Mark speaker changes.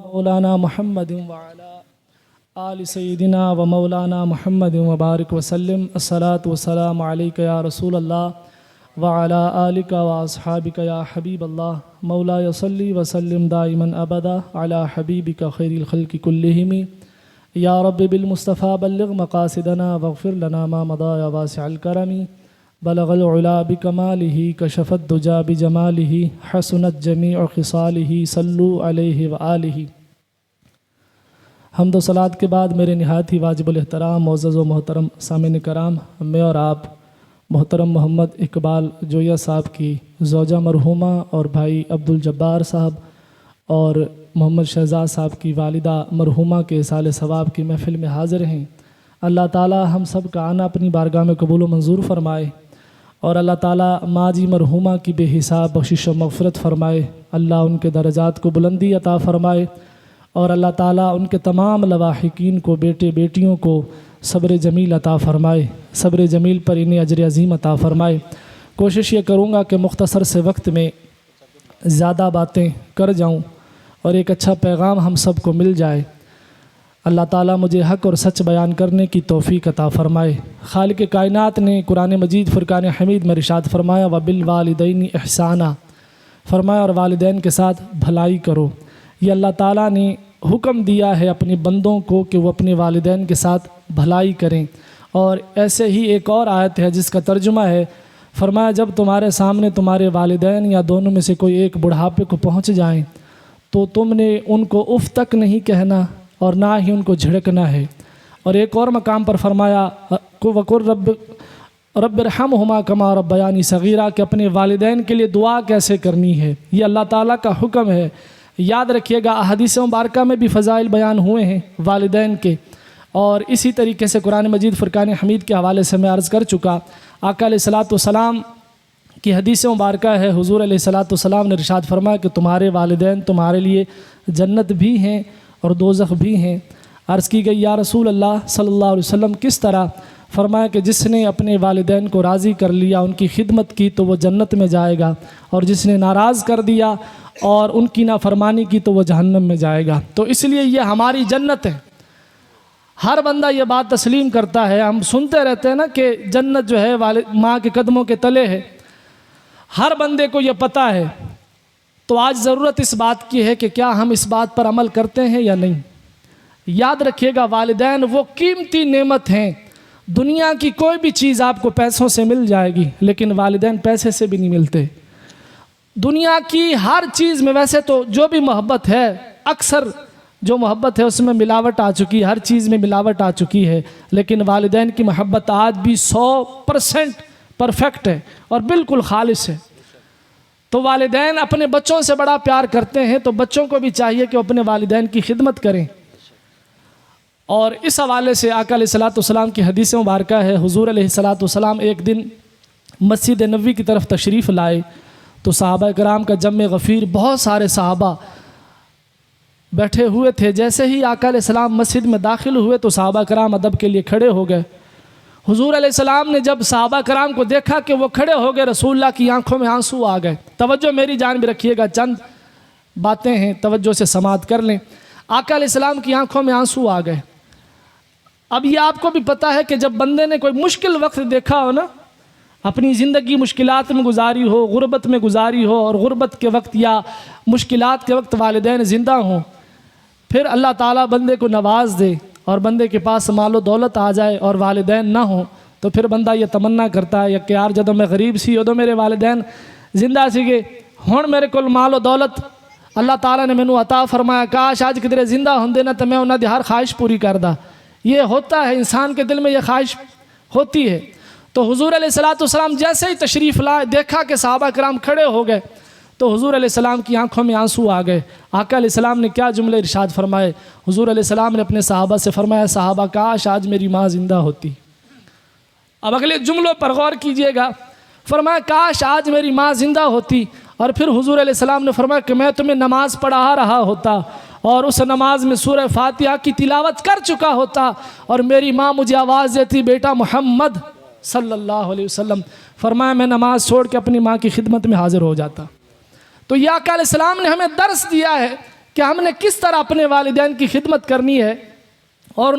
Speaker 1: مولانا محمد وعلى آل سیدنا و مولانا محمد وبارک وسلم. الصلاۃ والسلام علیک یا رسول اللہ وعلى آلک و اصحابک یا حبیب اللہ. مولا صلی وسلم دائما ابدا علی حبیبک خیر الخلق کلہم. یا رب بالمصطفیٰ بلغ مقاصدنا واغفر لنا ما مضى یا واسع الکرم. بلغ العلا بکمالہ کشف الدجا بجمالہ حسنت جمیع خصالہ صلوا علیہ وآلہ. حمد و صلات کے بعد میرے نہایت ہی واجب الاحترام معزز و محترم سامعین کرام، میں اور آپ محترم محمد اقبال جویہ صاحب کی زوجہ مرحومہ اور بھائی عبدالجبار صاحب اور محمد شہزاد صاحب کی والدہ مرحومہ کے اصال ثواب کی محفل میں حاضر ہیں. اللہ تعالی ہم سب کا آنا اپنی بارگاہ میں قبول و منظور فرمائے اور اللہ تعالی ماں جی مرحومہ کی بے حساب بخشش و مغفرت فرمائے. اللہ ان کے درجات کو بلندی عطا فرمائے اور اللہ تعالیٰ ان کے تمام لواحقین کو، بیٹے بیٹیوں کو صبر جمیل عطا فرمائے. صبر جمیل پر انہیں اجر عظیم عطا فرمائے. کوشش یہ کروں گا کہ مختصر سے وقت میں زیادہ باتیں کر جاؤں اور ایک اچھا پیغام ہم سب کو مل جائے. اللہ تعالیٰ مجھے حق اور سچ بیان کرنے کی توفیق عطا فرمائے. خالق کائنات نے قرآن مجید فرقان حمید میں ارشاد فرمایا وبالوالدین احسانا، فرمایا اور والدین کے ساتھ بھلائی کرو. یہ اللہ تعالیٰ نے حکم دیا ہے اپنے بندوں کو کہ وہ اپنے والدین کے ساتھ بھلائی کریں. اور ایسے ہی ایک اور آیت ہے جس کا ترجمہ ہے، فرمایا جب تمہارے سامنے تمہارے والدین یا دونوں میں سے کوئی ایک بڑھاپے کو پہنچ جائیں تو تم نے ان کو اف تک نہیں کہنا اور نہ ہی ان کو جھڑکنا ہے. اور ایک اور مقام پر فرمایا وَقُلْ رب ارحمہما کما ربیانی صغیرا، کہ اپنے والدین کے لیے دعا کیسے کرنی ہے. یہ اللہ تعالیٰ کا حکم ہے. یاد رکھیے گا احادیث مبارکہ میں بھی فضائل بیان ہوئے ہیں والدین کے، اور اسی طریقے سے قرآن مجید فرقان حمید کے حوالے سے میں عرض کر چکا. آقا علیہ الصلاۃ والسلام کی حدیث مبارکہ ہے، حضور علیہ الصلاۃ والسلام نے ارشاد فرمایا کہ تمہارے والدین تمہارے لیے جنت بھی ہیں اور دوزخ بھی ہیں. عرض کی گئی یا رسول اللہ صلی اللہ علیہ وسلم کس طرح؟ فرمایا کہ جس نے اپنے والدین کو راضی کر لیا، ان کی خدمت کی تو وہ جنت میں جائے گا، اور جس نے ناراض کر دیا اور ان کی نافرمانی کی تو وہ جہنم میں جائے گا. تو اس لیے یہ ہماری جنت ہے. ہر بندہ یہ بات تسلیم کرتا ہے. ہم سنتے رہتے ہیں نا کہ جنت جو ہے ماں کے قدموں کے تلے ہے. ہر بندے کو یہ پتہ ہے. تو آج ضرورت اس بات کی ہے کہ کیا ہم اس بات پر عمل کرتے ہیں یا نہیں. یاد رکھیے گا والدین وہ قیمتی نعمت ہیں. دنیا کی کوئی بھی چیز آپ کو پیسوں سے مل جائے گی لیکن والدین پیسے سے بھی نہیں ملتے. دنیا کی ہر چیز میں ویسے تو جو بھی محبت ہے، اکثر جو محبت ہے اس میں ملاوٹ آ چکی ہے، ہر چیز میں ملاوٹ آ چکی ہے، لیکن والدین کی محبت آج بھی 100% پرفیکٹ ہے اور بالکل خالص ہے. تو والدین اپنے بچوں سے بڑا پیار کرتے ہیں، تو بچوں کو بھی چاہیے کہ وہ اپنے والدین کی خدمت کریں. اور اس حوالے سے آقا علیہ الصلاۃ والسلام کی حدیث مبارکہ ہے، حضور علیہ الصلاۃ والسلام ایک دن مسجد نبوی کی طرف تشریف لائے تو صحابہ کرام کا جمع غفیر، بہت سارے صحابہ بیٹھے ہوئے تھے. جیسے ہی آقا علیہ السلام مسجد میں داخل ہوئے تو صحابہ کرام ادب کے لیے کھڑے ہو گئے. حضور علیہ السلام نے جب صحابہ کرام کو دیکھا کہ وہ کھڑے ہو گئے، رسول اللہ کی آنکھوں میں آنسو آ گئے. توجہ میری جانب رکھیے گا، چند باتیں ہیں، توجہ سے سماعت کر لیں. آقا علیہ السلام کی آنکھوں میں آنسو آ گئے. اب یہ آپ کو بھی پتہ ہے کہ جب بندے نے کوئی مشکل وقت دیکھا ہو نا، اپنی زندگی مشکلات میں گزاری ہو، غربت میں گزاری ہو، اور غربت کے وقت یا مشکلات کے وقت والدین زندہ ہوں، پھر اللہ تعالیٰ بندے کو نواز دے اور بندے کے پاس مال و دولت آ جائے اور والدین نہ ہوں، تو پھر بندہ یہ تمنا کرتا ہے کہ یار جدوں میں غریب سی ادوں میرے والدین زندہ سیگے، ہن میرے کول مال و دولت اللہ تعالیٰ نے مینوں عطا فرمایا، کاش آج کدھر زندہ ہوندے نا تو میں انہاں دی ہر خواہش پوری کردا. یہ ہوتا ہے، انسان کے دل میں یہ خواہش ہوتی ہے. تو حضور علیہ الصلاۃ والسلام جیسے ہی تشریف لائے، دیکھا کہ صحابہ کرام کھڑے ہو گئے تو حضور علیہ السلام کی آنکھوں میں آنسو آ گئے. آقا علیہ السلام نے کیا جملے ارشاد فرمائے؟ حضور علیہ السلام نے اپنے صحابہ سے فرمایا، صحابہ کاش آج میری ماں زندہ ہوتی. اب اگلے جملوں پر غور کیجئے گا. فرمایا کاش آج میری ماں زندہ ہوتی. اور پھر حضور علیہ السلام نے فرمایا کہ میں تمہیں نماز پڑھا رہا ہوتا اور اس نماز میں سورہ فاتحہ کی تلاوت کر چکا ہوتا اور میری ماں مجھے آواز دیتی بیٹا محمد صلی اللہ علیہ وسلم. فرمایا میں نماز چھوڑ کے اپنی ماں کی خدمت میں حاضر ہو جاتا. تو یہ آقا علیہ السلام نے ہمیں درس دیا ہے کہ ہم نے کس طرح اپنے والدین کی خدمت کرنی ہے اور